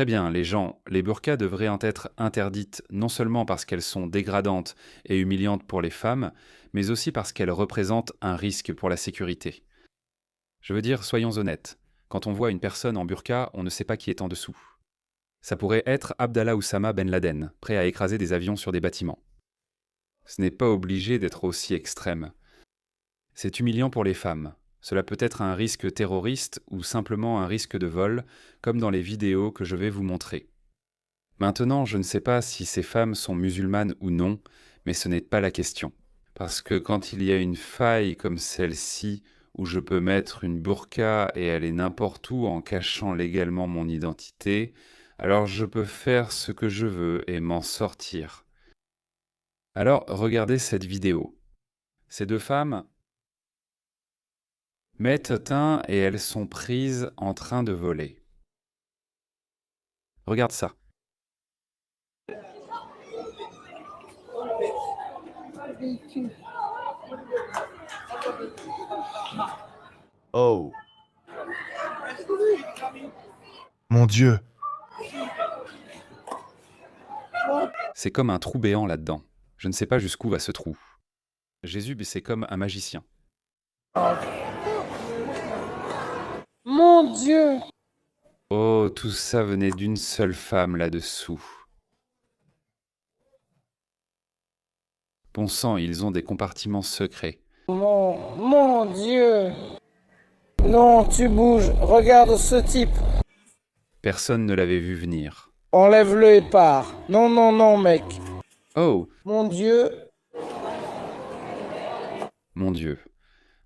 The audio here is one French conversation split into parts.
Très bien, les burqas devraient en être interdites non seulement parce qu'elles sont dégradantes et humiliantes pour les femmes, mais aussi parce qu'elles représentent un risque pour la sécurité. Je veux dire, soyons honnêtes, quand on voit une personne en burqa, on ne sait pas qui est en dessous. Ça pourrait être Abdallah Oussama Ben Laden, prêt à écraser des avions sur des bâtiments. Ce n'est pas obligé d'être aussi extrême. C'est humiliant pour les femmes. Cela peut être un risque terroriste ou simplement un risque de vol, comme dans les vidéos que je vais vous montrer. Maintenant, je ne sais pas si ces femmes sont musulmanes ou non, mais ce n'est pas la question. Parce que quand il y a une faille comme celle-ci, où je peux mettre une burqa et aller n'importe où en cachant légalement mon identité, alors je peux faire ce que je veux et m'en sortir. Alors, regardez cette vidéo. Ces deux femmes mettent un et elles sont prises en train de voler. Regarde ça. Oh. Mon Dieu. C'est comme un trou béant là-dedans. Je ne sais pas jusqu'où va ce trou. Jésus, c'est comme un magicien. Mon Dieu! Oh, tout ça venait d'une seule femme là-dessous. Bon sang, ils ont des compartiments secrets. Mon Dieu! Non, tu bouges. Regarde ce type. Personne ne l'avait vu venir. Enlève-le et pars. Non, non, non, mec. Oh, Mon Dieu. mon Dieu.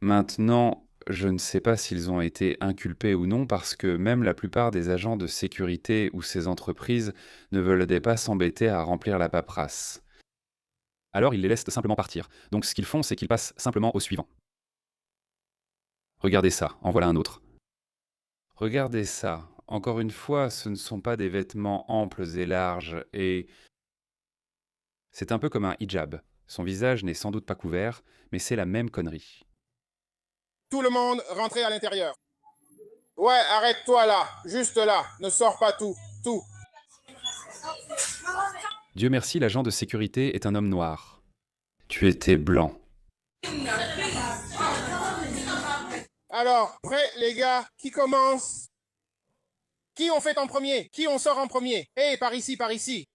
Maintenant, je ne sais pas s'ils ont été inculpés ou non parce que même la plupart des agents de sécurité ou ces entreprises ne veulent pas s'embêter à remplir la paperasse. Alors ils les laissent simplement partir. Donc ce qu'ils font, c'est qu'ils passent simplement au suivant. Regardez ça, en voilà un autre. Regardez ça. Encore une fois, ce ne sont pas des vêtements amples et larges et... C'est un peu comme un hijab. Son visage n'est sans doute pas couvert, mais c'est la même connerie. Tout le monde, rentrez à l'intérieur. Ouais, arrête-toi là, juste là. Ne sors pas tout. Dieu merci, l'agent de sécurité est un homme noir. Tu étais blanc. Alors, prêt les gars, qui commence? Qui on fait en premier? Qui on sort en premier? Hé, par ici, par ici.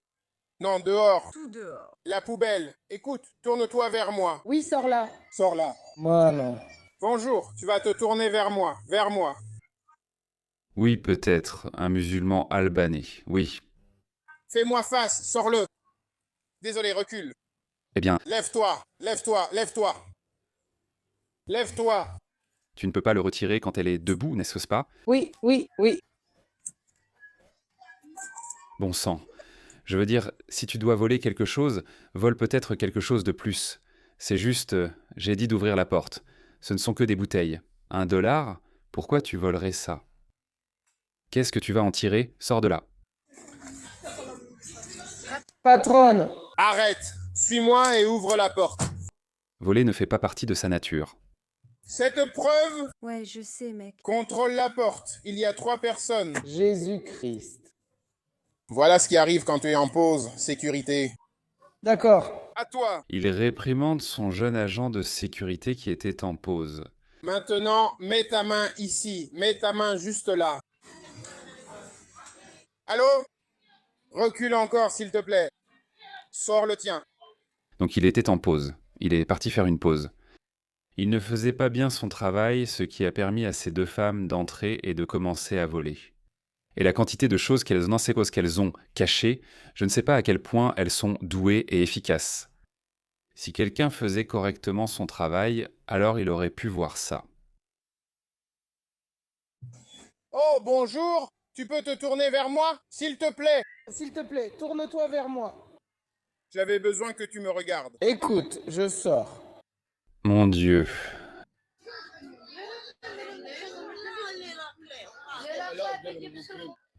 Non, dehors. Tout dehors. La poubelle. Écoute, tourne-toi vers moi. Oui, sors là. Sors là. Moi, non. Bonjour, tu vas te tourner vers moi. Vers moi. Oui, peut-être, un musulman albanais, oui. Fais-moi face, sors-le. Désolé, recule. Eh bien, Lève-toi, lève-toi, lève-toi. Lève-toi. tu ne peux pas le retirer quand elle est debout, n'est-ce pas? Oui, oui, oui. Bon sang. Je veux dire, si tu dois voler quelque chose, vole peut-être quelque chose de plus. C'est juste, j'ai dit d'ouvrir la porte. Ce ne sont que des bouteilles. $1? Pourquoi tu volerais ça? Qu'est-ce que tu vas en tirer? Sors de là. Patronne. Arrête. Suis-moi et ouvre la porte. Voler ne fait pas partie de sa nature. Cette preuve Ouais, je sais, mec. contrôle la porte. Il y a 3 personnes. Jésus-Christ. Voilà ce qui arrive quand tu es en pause. Sécurité. D'accord. À toi. Il réprimande son jeune agent de sécurité qui était en pause. Maintenant, mets ta main ici. Mets ta main juste là. Allô? Recule encore, s'il te plaît. Sors le tien. Donc il était en pause. Il est parti faire une pause. Il ne faisait pas bien son travail, ce qui a permis à ces deux femmes d'entrer et de commencer à voler. Et la quantité de choses qu'elles ont cachées, je ne sais pas à quel point elles sont douées et efficaces. Si quelqu'un faisait correctement son travail, alors il aurait pu voir ça. Oh, bonjour. Tu peux te tourner vers moi, s'il te plaît? S'il te plaît, tourne-toi vers moi. J'avais besoin que tu me regardes. Écoute, je sors. Mon Dieu.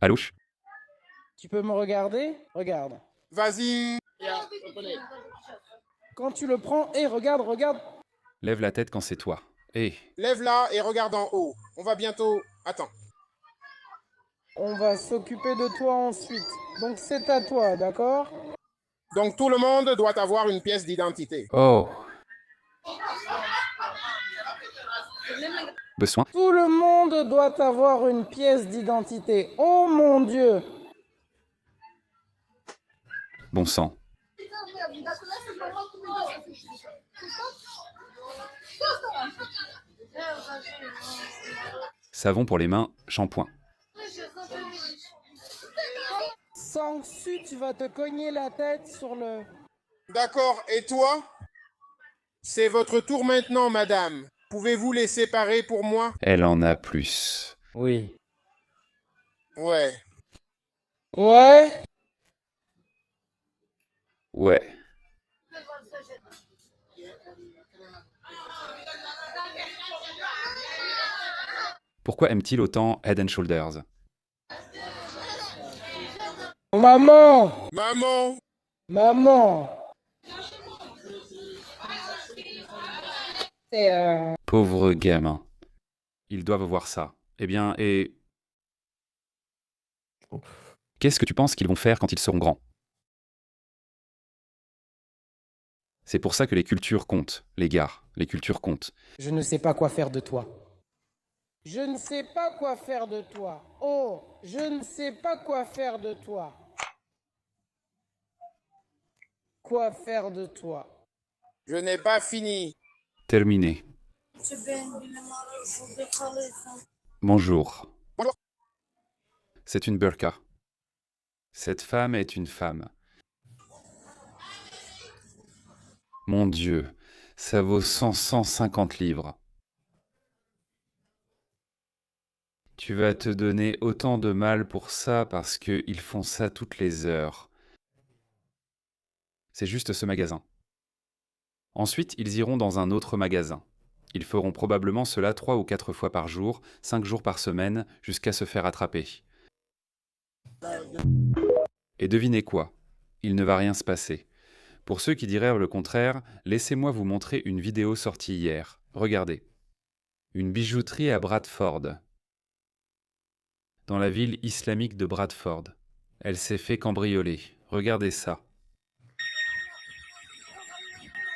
Alouche? Tu peux me regarder? Regarde. Vas-y. Quand tu le prends, hé, regarde, regarde. Lève la tête quand c'est toi. Hé, Lève-la et regarde en haut. On va bientôt... Attends. On va s'occuper de toi ensuite. Donc c'est à toi, d'accord? Donc tout le monde doit avoir une pièce d'identité. Oh. Besoin? Tout le monde doit avoir une pièce d'identité. Oh mon Dieu! Bon sang. Savon pour les mains, shampoing. Sansu, tu vas te cogner la tête sur le... D'accord, et toi? C'est votre tour maintenant, madame. Pouvez-vous les séparer pour moi? Elle en a plus. Oui. Ouais. Ouais? Ouais. Pourquoi aime-t-il autant Head and Shoulders? Maman! Maman! Maman! Pauvre gamin. Ils doivent voir ça. Eh bien, et... Qu'est-ce que tu penses qu'ils vont faire quand ils seront grands? C'est pour ça que les cultures comptent, les gars. Les cultures comptent. Je ne sais pas quoi faire de toi. Je ne sais pas quoi faire de toi. Oh, je ne sais pas quoi faire de toi. Quoi faire de toi? Je n'ai pas fini. Terminé. Bonjour. Bonjour. C'est une burqa. Cette femme est une femme. Mon Dieu, ça vaut 150 livres. Tu vas te donner autant de mal pour ça parce qu'ils font ça toutes les heures. C'est juste ce magasin. Ensuite, ils iront dans un autre magasin. Ils feront probablement cela 3 ou 4 fois par jour, 5 jours par semaine, jusqu'à se faire attraper. Et devinez quoi? Il ne va rien se passer. Pour ceux qui diraient le contraire, laissez-moi vous montrer une vidéo sortie hier. Regardez. Une bijouterie à Bradford. Dans la ville islamique de Bradford. Elle s'est fait cambrioler. Regardez ça.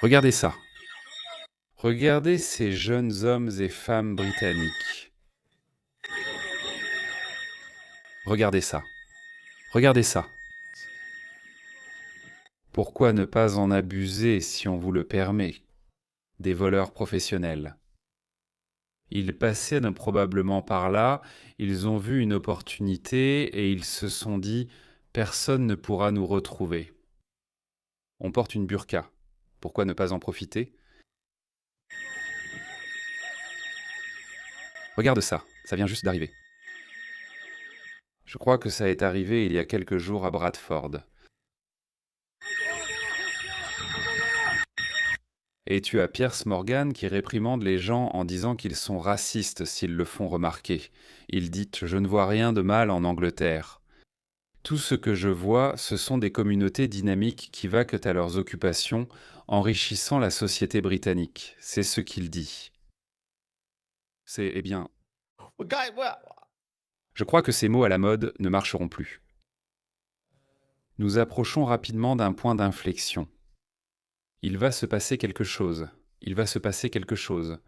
Regardez ça. Regardez ces jeunes hommes et femmes britanniques. Regardez ça. Regardez ça. Pourquoi ne pas en abuser si on vous le permet? Des voleurs professionnels. Ils passaient probablement par là, ils ont vu une opportunité et ils se sont dit « Personne ne pourra nous retrouver ». On porte une burqa. Pourquoi ne pas en profiter? Regarde ça, ça vient juste d'arriver. Je crois que ça est arrivé il y a quelques jours à Bradford. Et tu as Piers Morgan qui réprimande les gens en disant qu'ils sont racistes s'ils le font remarquer. Il dit « Je ne vois rien de mal en Angleterre. Tout ce que je vois, ce sont des communautés dynamiques qui vaquent à leurs occupations, enrichissant la société britannique. » C'est ce qu'il dit. C'est, eh bien... Je crois que ces mots à la mode ne marcheront plus. Nous approchons rapidement d'un point d'inflexion. Il va se passer quelque chose. Il va se passer quelque chose.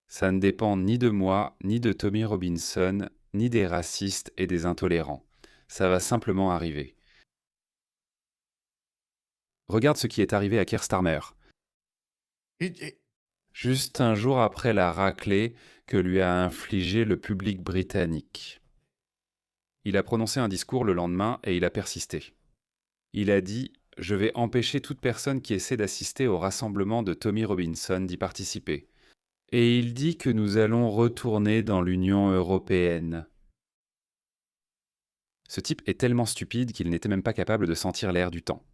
Ça ne dépend ni de moi, ni de Tommy Robinson, ni des racistes et des intolérants. Ça va simplement arriver. Regarde ce qui est arrivé à Keir Starmer. Juste un jour après la raclée que lui a infligée le public britannique. Il a prononcé un discours le lendemain et il a persisté. Il a dit « Je vais empêcher toute personne qui essaie d'assister au rassemblement de Tommy Robinson d'y participer. » Et il dit que nous allons retourner dans l'Union européenne. Ce type est tellement stupide qu'il n'était même pas capable de sentir l'air du temps.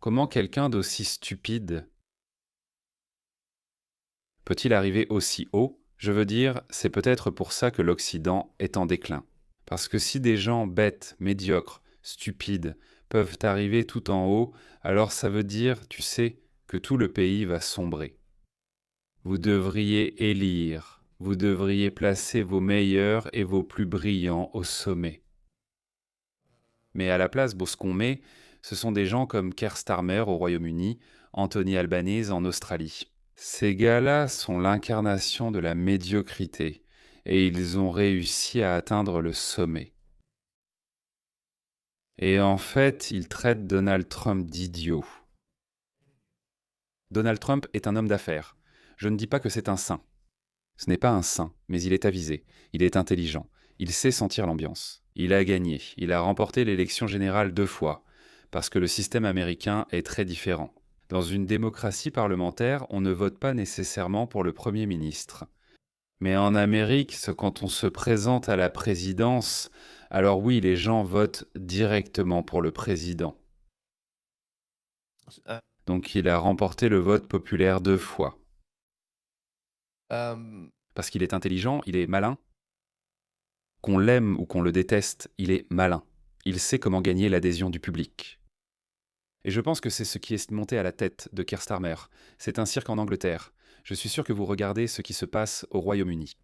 Comment quelqu'un d'aussi stupide peut-il arriver aussi haut? Je veux dire, c'est peut-être pour ça que l'Occident est en déclin. Parce que si des gens bêtes, médiocres, stupides, peuvent arriver tout en haut, alors ça veut dire, tu sais, que tout le pays va sombrer. Vous devriez élire Vous devriez placer vos meilleurs et vos plus brillants au sommet. Mais à la place, ce qu'on met, ce sont des gens comme Keir Starmer au Royaume-Uni, Anthony Albanese en Australie. Ces gars-là sont l'incarnation de la médiocrité, et ils ont réussi à atteindre le sommet. Et en fait, ils traitent Donald Trump d'idiot. Donald Trump est un homme d'affaires. Je ne dis pas que c'est un saint. Ce n'est pas un saint, mais il est avisé, il est intelligent, il sait sentir l'ambiance. Il a gagné, il a remporté l'élection générale 2 fois, parce que le système américain est très différent. Dans une démocratie parlementaire, on ne vote pas nécessairement pour le Premier ministre. Mais en Amérique, quand on se présente à la présidence, alors oui, les gens votent directement pour le président. Euh, Donc il a remporté le vote populaire 2 fois. euh, Parce qu'il est intelligent, il est malin. Qu'on l'aime ou qu'on le déteste, il est malin. Il sait comment gagner l'adhésion du public. Et je pense que c'est ce qui est monté à la tête de Keir Starmer. C'est un cirque en Angleterre. Je suis sûr que vous regardez ce qui se passe au Royaume-Uni.